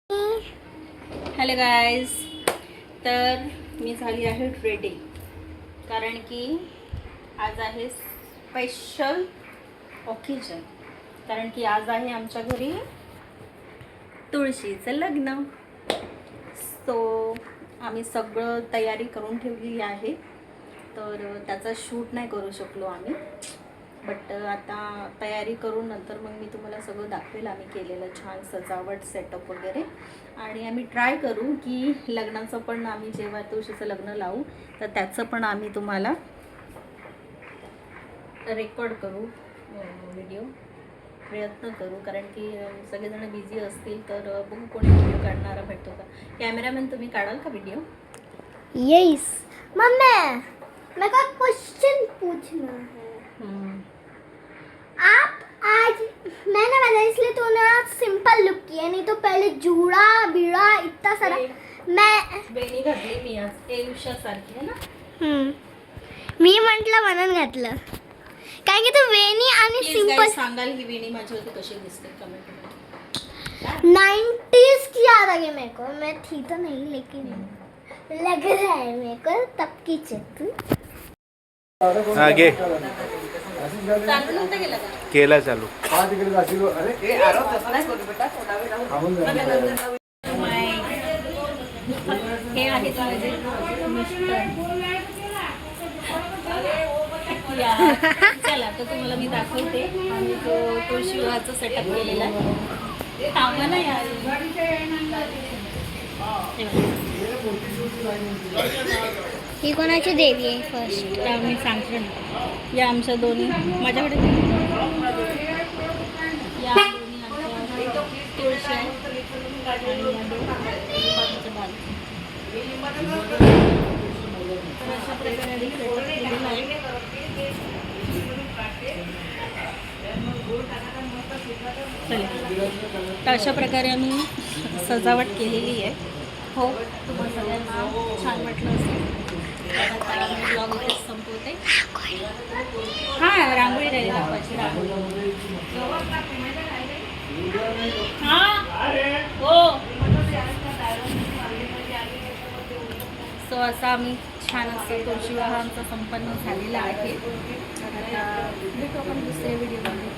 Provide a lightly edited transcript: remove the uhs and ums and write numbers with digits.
Hello guys, तर मी झाली आहे रेडी कारण की आज आहे स्पेशल ओकेजन. कारण की आज आहे आमच्या घरी तुळशीचं लग्न. सो आम्ही सगळं तयारी करून ठेवलेली आहे. तर त्याचा शूट नाही करू शकलो आम्ही, बट आता तयारी करून नंतर मग मी तुम्हाला सगळं दाखवेल. आम्ही केलेलं छान सजावट सेटअप वगैरे, आणि आम्ही ट्राय करू की लग्नाचं पण आम्ही जेव्हा तुळशीचं लग्न लावू तर त्याचं पण आम्ही तुम्हाला रेकॉर्ड करू, व्हिडिओ प्रयत्न करू. कारण की सगळेजण बिझी असतील तर बघू कोणी व्हिडिओ काढणारा भेटतो का. कॅमेरामॅन तुम्ही काढाल का व्हिडिओ? यस मम्मी, मैं का क्वेश्चन पूछना है। आप आज मैंने बताया इसलिए तूने आज सिंपल लुक किया, नहीं तो पहले जूड़ा बीड़ा इतना सारा मैं बेणी घातली मी आज एवशा सारखी आहे ना. मी म्हटलं म्हणून घातलं कारण की तू वेणी आणि सिंपल सांगाल ही वेणी माझ्यावरती कशी दिसते कमेंट मध्ये. 90s की याद आ गई मेरे को। मैं थी तो नहीं लेकिन लग रहा है मेरे को तब की चित्र। आगे चालू नव्हतं केलं का? केला चालू. हे आहेत माझे मिस्टर. चला तर तुम्हाला मी दाखवते. आम्ही तो शिवाचा सेटअप केलेला आहे. थांबा ना यार. ही कोणाची देवी आहे फर्स्ट? त्या मी सांगते ना. या आमच्या दोन्ही माझ्याकडे या दोन्ही आमच्या तुळशी आहे आणि या दोन बाजूच्या बाजू. तर अशा प्रकारे आम्ही सेटअप केलेला आहे. तर अशा प्रकारे आम्ही सजावट केलेली आहे. हो, तुम्हाला सगळ्यांना छान वाटलं असेल. आता मी ब्लॉग इथेच संपवते. हां, रांगोळी राहिली दाखवायची. रांगोळी हो. सो असा आम्ही छान असं तुळशीविवाह आमचा संपन्न झालेला आहे. आता भेटू आपण दुसऱ्या व्हिडिओमध्ये.